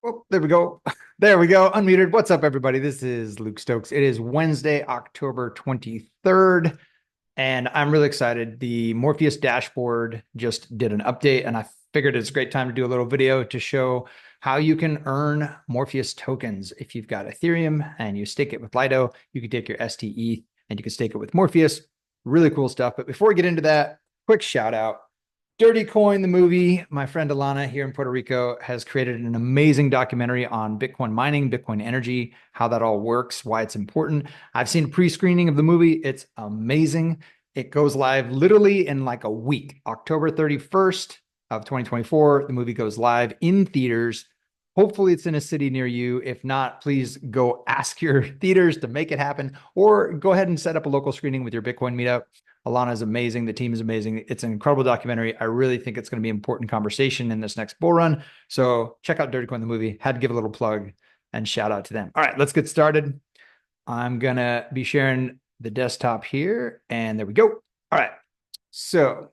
Oh, there we go. There we go. Unmuted. What's up, everybody? This is Luke Stokes. It is Wednesday, October 23rd, and I'm really excited. The Morpheus dashboard just did an update, and I figured it's a great time to do a little video to show how you can earn Morpheus tokens. If you've got Ethereum and you stake it with Lido, you can take your STE and you can stake it with Morpheus. Really cool stuff. But before we get into that, quick shout out. Dirty Coin, the movie, my friend Alana here in Puerto Rico has created an amazing documentary on Bitcoin mining, Bitcoin energy, how that all works, why it's important. I've seen pre-screening of the movie. It's amazing. It goes live literally in like a week. October 31st of 2024, the movie goes live in theaters. Hopefully it's in a city near you. If not, please go ask your theaters to make it happen, or go ahead and set up a local screening with your Bitcoin meetup. Alana is amazing. The team is amazing. It's an incredible documentary. I really think it's going to be an important conversation in this next bull run. So check out Dirty Coin, the movie. Had to give a little plug and shout out to them. All right, let's get started. I'm going to be sharing the desktop here, and there we go. All right. So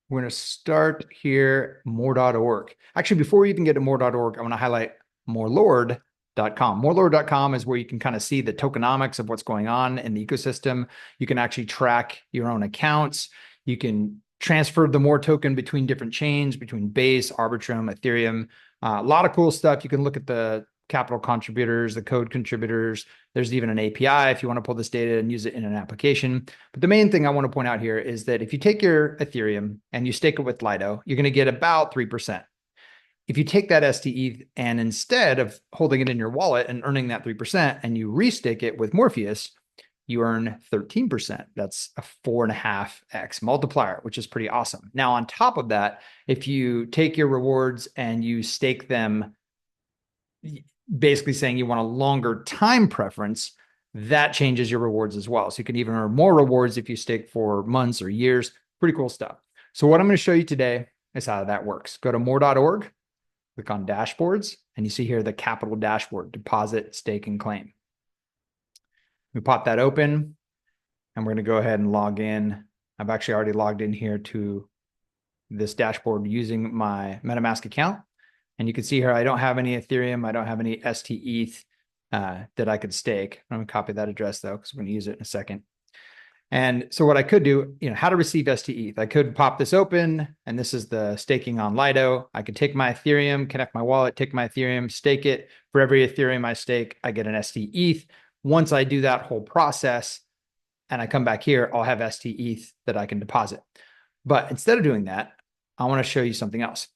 we're going to start here, more.org. Actually, before we even get to more.org, I want to highlight morelord.com. Morelord.com is where you can kind of see the tokenomics of what's going on in the ecosystem. You can actually track your own accounts. You can transfer the More token between different chains, between Base, Arbitrum, Ethereum. A lot of cool stuff. You can look at the capital contributors, the code contributors. There's even an API if you want to pull this data and use it in an application. But the main thing I want to point out here is that if you take your Ethereum and you stake it with Lido, you're going to get about 3%. If you take that STE and instead of holding it in your wallet and earning that 3% and you restake it with Morpheus, you earn 13%. That's a 4.5x multiplier, which is pretty awesome. Now, on top of that, if you take your rewards and you stake them, basically saying you want a longer time preference, that changes your rewards as well. So you can even earn more rewards if you stake for months or years. Pretty cool stuff. So what I'm going to show you today is how that works. Go to more.org, click on dashboards, and you see here the capital dashboard, deposit, stake, and claim. We pop that open, and we're going to go ahead and log in. I've actually already logged in here to this dashboard using my MetaMask account. And you can see here, I don't have any Ethereum. I don't have any STETH that I could stake. I'm going to copy that address, though, because we're going to use it in a second. And so what I could do, how to receive STETH. I could pop this open, and this is the staking on Lido. I could take my Ethereum, connect my wallet, take my Ethereum, stake it. For every Ethereum I stake, I get an STETH. Once I do that whole process and I come back here, I'll have STETH that I can deposit. But instead of doing that, I want to show you something else.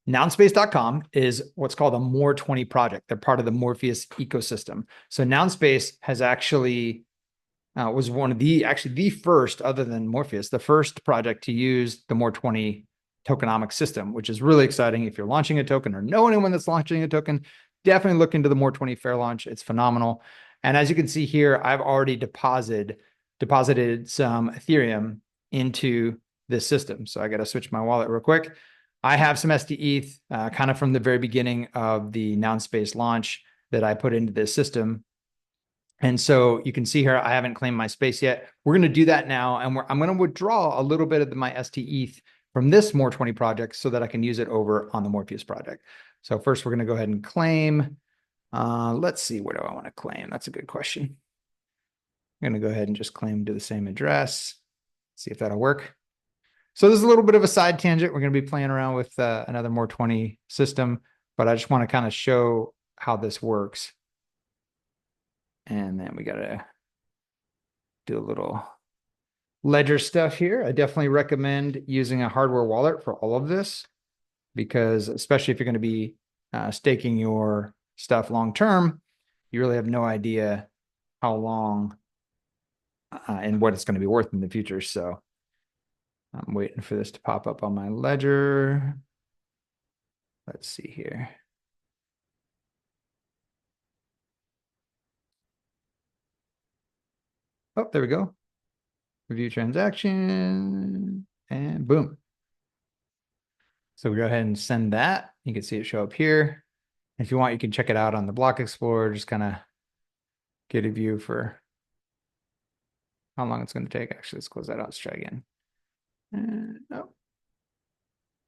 Nounspace.com is what's called a MOR20 project. They're part of the Morpheus ecosystem. So Nounspace has actually was one of the first, other than Morpheus, the first project to use the MOR20 tokenomic system, which is really exciting. If you're launching a token or know anyone that's launching a token, definitely look into the MOR20 fair launch. It's phenomenal. And as you can see here, I've already deposited some Ethereum into this system. So I got to switch my wallet real quick. I have some STETH kind of from the very beginning of the Nounspace launch that I put into this system. And so you can see here, I haven't claimed my space yet. We're going to do that now. And I'm going to withdraw a little bit of my STETH from this MOR20 project so that I can use it over on the Morpheus project. So first, we're going to go ahead and claim. Let's see, what do I want to claim? That's a good question. I'm going to go ahead and just claim to the same address. See if that'll work. So this is a little bit of a side tangent. We're going to be playing around with another MOR20 system, but I just want to kind of show how this works. And then we got to do a little ledger stuff here. I definitely recommend using a hardware wallet for all of this, because especially if you're going to be staking your stuff long-term, you really have no idea how long and what it's going to be worth in the future. So I'm waiting for this to pop up on my ledger. Let's see here. Oh, there we go. Review transaction, and boom. So we go ahead and send that. You can see it show up here. If you want, you can check it out on the Block Explorer, just kind of get a view for how long it's going to take. Actually, let's close that out. Let's try again. Oh,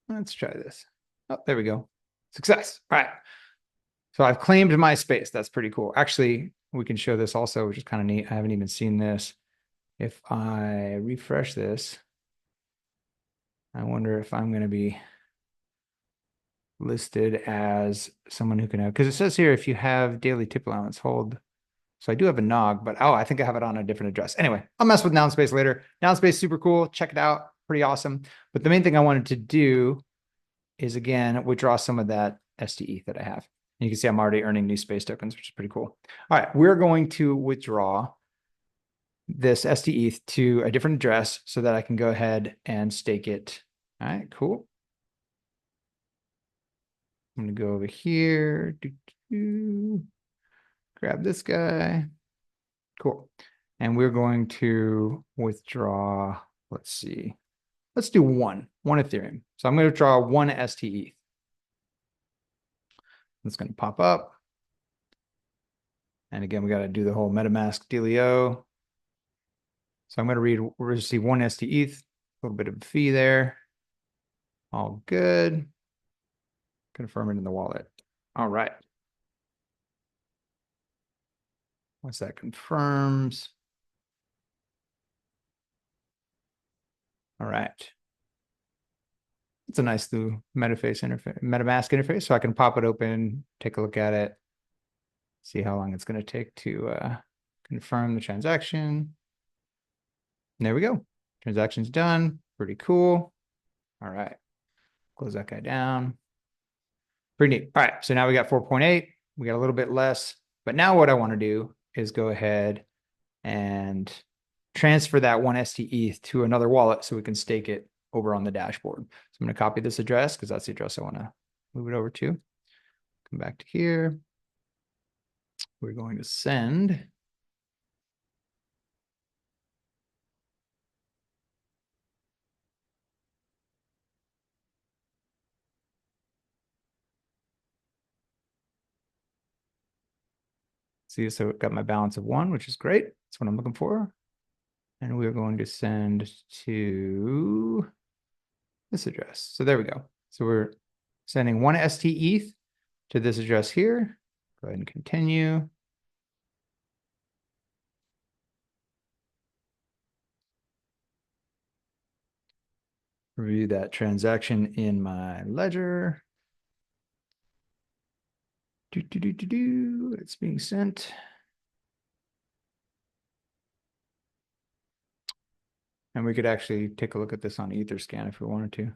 let's try this. Oh, there we go. Success. All right. So I've claimed my space. That's pretty cool. Actually, we can show this also, which is kind of neat. I haven't even seen this. If I refresh this, I wonder if I'm going to be listed as someone who can have, because it says here, if you have daily tip allowance, hold. So I do have a nog, but oh, I think I have it on a different address. Anyway, I'll mess with noun space later. Noun space, super cool. Check it out. Pretty awesome. But the main thing I wanted to do is, again, withdraw some of that STE that I have. And you can see I'm already earning new space tokens, which is pretty cool. All right, we're going to withdraw this STE to a different address so that I can go ahead and stake it. All right, cool. I'm going to go over here, grab this guy. Cool. And we're going to withdraw, let's see, let's do one Ethereum. So I'm going to withdraw one STE. It's going to pop up. And again, we got to do the whole MetaMask dealio. So I'm going to receive one STE, a little bit of a fee there. All good. Confirm it in the wallet. All right. Once that confirms. All right. It's a nice new MetaMask interface. So I can pop it open, take a look at it, see how long it's going to take to confirm the transaction. And there we go. Transaction's done. Pretty cool. All right. Close that guy down. Pretty neat. All right. So now we got 4.8. We got a little bit less. But now what I want to do is go ahead and transfer that one STE to another wallet so we can stake it over on the dashboard. So I'm going to copy this address because that's the address I want to move it over to. Come back to here. We're going to send see, so it got my balance of 1, which is great. That's what I'm looking for. And we're going to send to this address. So there we go. So we're sending one STETH to this address here. Go ahead and continue. Review that transaction in my ledger. It's being sent. And we could actually take a look at this on Etherscan if we wanted to.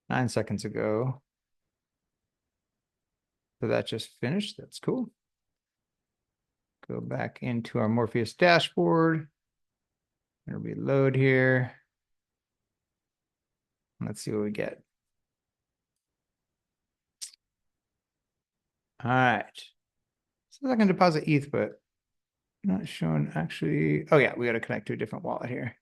9 seconds ago. So that just finished. That's cool. Go back into our Morpheus dashboard. It'll reload here. Let's see what we get. All right. So I can deposit ETH, but not showing actually. Oh yeah, we got to connect to a different wallet here.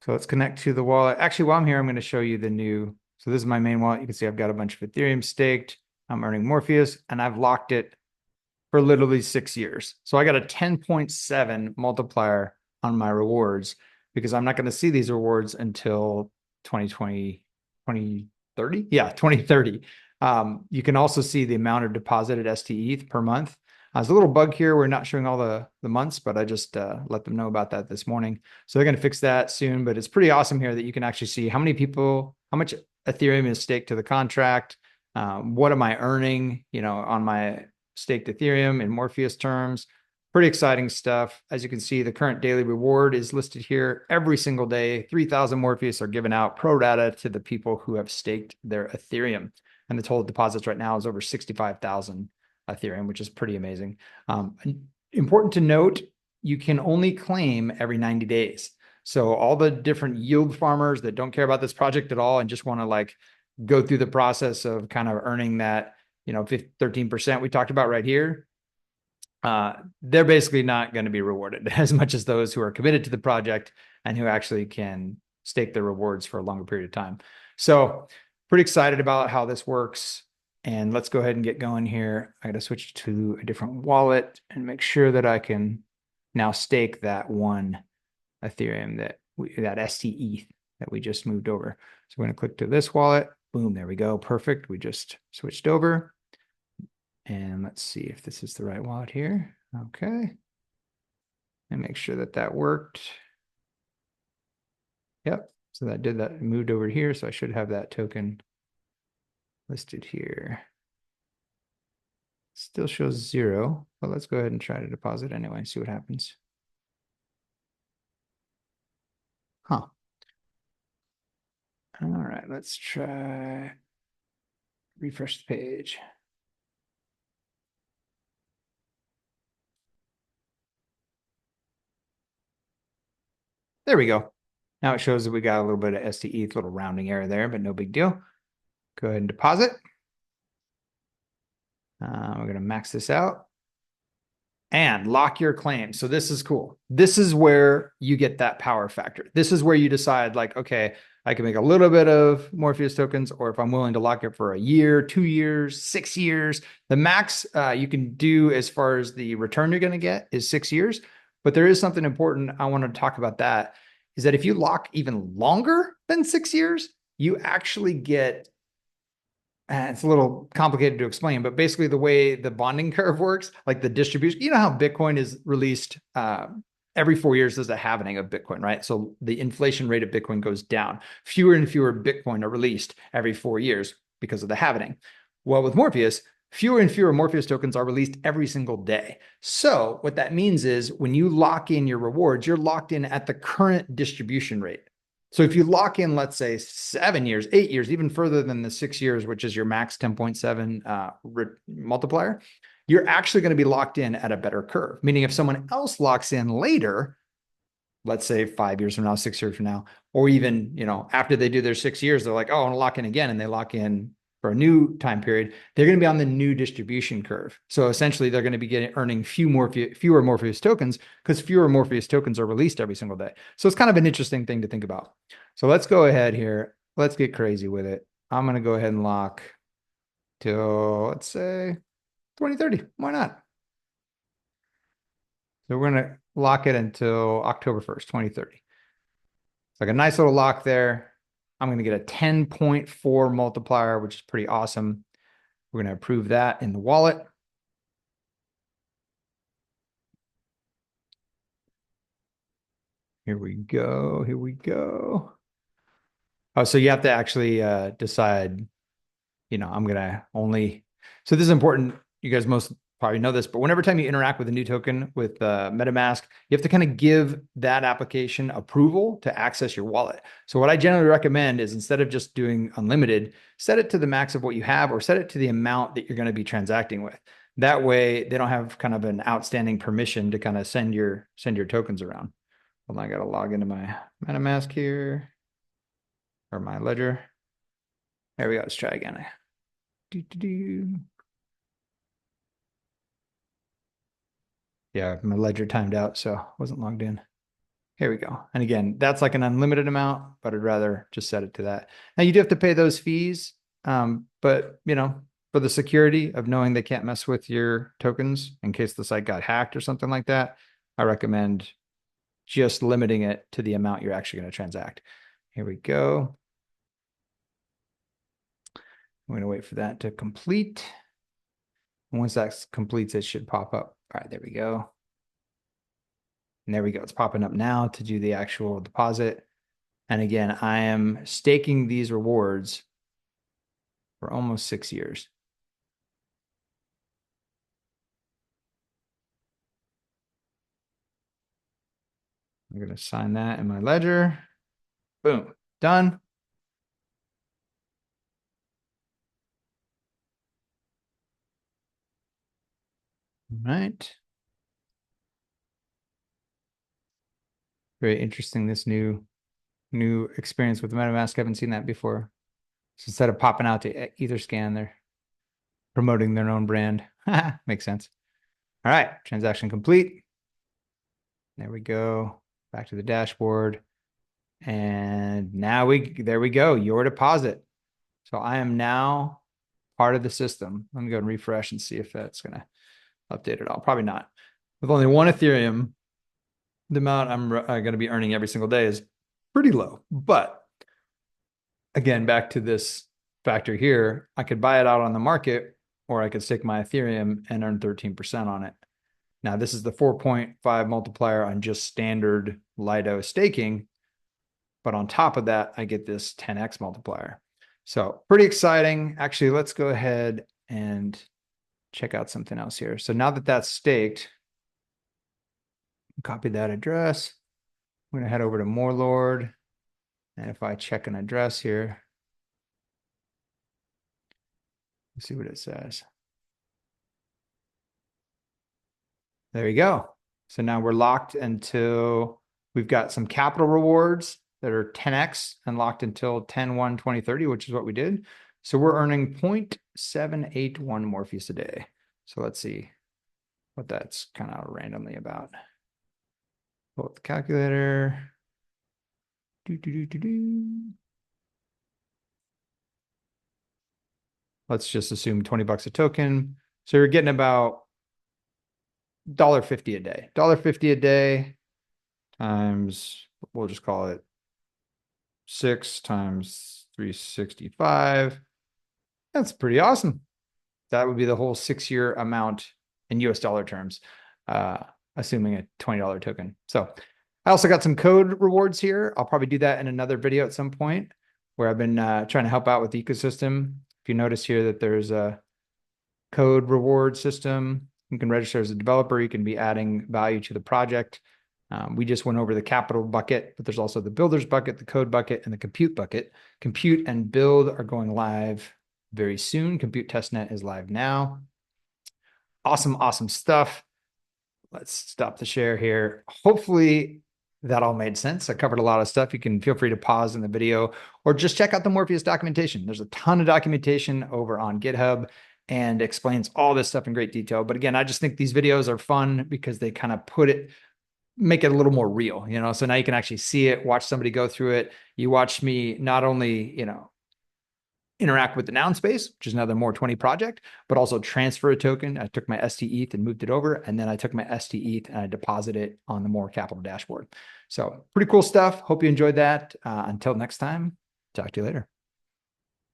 So let's connect to the wallet. Actually, while I'm here, I'm going to show you the new. So this is my main wallet. You can see I've got a bunch of Ethereum staked. I'm earning Morpheus, and I've locked it for literally 6 years. So I got a 10.7 multiplier on my rewards because I'm not going to see these rewards until 2020, 2030. Yeah, 2030. You can also see the amount of deposited STE per month. There's a little bug here. We're not showing all the months, but I just let them know about that this morning. So they're going to fix that soon. But it's pretty awesome here that you can actually see how many people, how much Ethereum is staked to the contract. What am I earning, on my staked Ethereum in Morpheus terms? Pretty exciting stuff. As you can see, the current daily reward is listed here every single day. 3,000 Morpheus are given out pro rata to the people who have staked their Ethereum. And the total deposits right now is over 65,000 Ethereum, which is pretty amazing. Important to note, you can only claim every 90 days. So all the different yield farmers that don't care about this project at all and just want to go through the process of kind of earning that, 13% we talked about right here, they're basically not going to be rewarded as much as those who are committed to the project and who actually can stake their rewards for a longer period of time. So pretty excited about how this works. And let's go ahead and get going here. I got to switch to a different wallet and make sure that I can now stake that one Ethereum that STETH that we just moved over. So we're going to click to this wallet. Boom, there we go. Perfect. We just switched over. And let's see if this is the right wallet here. Okay. And make sure that that worked. Yep. So that did that, moved over here. So I should have that token listed here. Still shows 0, but let's go ahead and try to deposit anyway, see what happens. Huh. All right, let's try refresh the page. There we go. Now it shows that we got a little bit of STETH, little rounding error there, but no big deal. Go ahead and deposit. We're going to max this out and lock your claim. So this is cool. This is where you get that power factor. This is where you decide like, okay, I can make a little bit of Morpheus tokens, or if I'm willing to lock it for a year, 2 years, 6 years, the max you can do as far as the return you're going to get is 6 years. But there is something important. I want to talk about that is that if you lock even longer than 6 years, you actually get it's a little complicated to explain, but basically the way the bonding curve works, like the distribution, you know how Bitcoin is released every 4 years, there's a halving of Bitcoin, right? So the inflation rate of Bitcoin goes down. Fewer and fewer Bitcoin are released every 4 years because of the halving. Well, with Morpheus, fewer and fewer Morpheus tokens are released every single day. So what that means is when you lock in your rewards, you're locked in at the current distribution rate. So if you lock in, let's say 7 years, 8 years, even further than the 6 years, which is your max 10.7 multiplier, you're actually going to be locked in at a better curve. Meaning if someone else locks in later, let's say 5 years from now, 6 years from now, or even, after they do their 6 years, they're like, oh, I want to lock in again. And they lock in for a new time period, they're going to be on the new distribution curve. So essentially they're going to be earning fewer Morpheus tokens because fewer Morpheus tokens are released every single day. So it's kind of an interesting thing to think about. So let's go ahead here. Let's get crazy with it. I'm going to go ahead and lock till, let's say 2030. Why not? So we're going to lock it until October 1st, 2030. It's like a nice little lock there. I'm going to get a 10.4 multiplier, which is pretty awesome. We're going to approve that in the wallet. Here we go. Here we go. Oh, so you have to actually decide, I'm going to only. So this is important. You guys most probably know this, but whenever time you interact with a new token with MetaMask, you have to kind of give that application approval to access your wallet. So what I generally recommend is instead of just doing unlimited, set it to the max of what you have or set it to the amount that you're going to be transacting with. That way they don't have kind of an outstanding permission to kind of send your tokens around. Hold on, I got to log into my MetaMask here or my ledger. There we go. Let's try again. Yeah, my ledger timed out, so I wasn't logged in. Here we go. And again, that's like an unlimited amount, but I'd rather just set it to that. Now you do have to pay those fees, but for the security of knowing they can't mess with your tokens in case the site got hacked or something like that, I recommend just limiting it to the amount you're actually going to transact. Here we go. I'm going to wait for that to complete. Once that completes, it should pop up. All right, there we go. And there we go. It's popping up now to do the actual deposit. And again, I am staking these rewards for almost 6 years. I'm going to sign that in my ledger. Boom, done. All right. Very interesting, this new experience with MetaMask. I haven't seen that before. So instead of popping out to Etherscan, they're promoting their own brand. Makes sense. All right, transaction complete. There we go. Back to the dashboard. And now there we go, your deposit. So I am now part of the system. Let me go and refresh and see if that's going to update at all. Probably not. With only one Ethereum, the amount I'm going to be earning every single day is pretty low. But again, back to this factor here, I could buy it out on the market or I could stake my Ethereum and earn 13% on it. Now, this is the 4.5 multiplier on just standard Lido staking. But on top of that, I get this 10x multiplier. So pretty exciting. Actually, let's go ahead and check out something else here. So now that that's staked, copy that address. I'm going to head over to MOR. And if I check an address here, let's see what it says. There you go. So now we're locked until we've got some capital rewards that are 10x and locked until 10/1/2030, which is what we did. So we're earning 0.781 Morpheus a day. So let's see what that's kind of randomly about. Pull up the calculator. Let's just assume 20 bucks a token. So you're getting about $1.50 a day. $1.50 a day times, we'll just call it 6 times 365. That's pretty awesome. That would be the whole 6-year amount in US dollar terms, assuming a $20 token. So I also got some code rewards here. I'll probably do that in another video at some point where I've been trying to help out with the ecosystem. If you notice here that there's a code reward system, you can register as a developer. You can be adding value to the project. We just went over the capital bucket, but there's also the builders bucket, the code bucket, and the compute bucket. Compute and build are going live very soon. Compute testnet is live now. Awesome, awesome stuff. Let's stop the share here. Hopefully that all made sense. I covered a lot of stuff. You can feel free to pause in the video or just check out the Morpheus documentation. There's a ton of documentation over on GitHub and explains all this stuff in great detail. But again, I just think these videos are fun because they kind of make it a little more real, so now you can actually see it, watch somebody go through it. You watch me not only, interact with the noun space, which is another MOR 20 project, but also transfer a token. I took my ST ETH and moved it over, and then I took my ST ETH and I deposited it on the MOR Capital dashboard. So pretty cool stuff. Hope you enjoyed that. Until next time, talk to you later.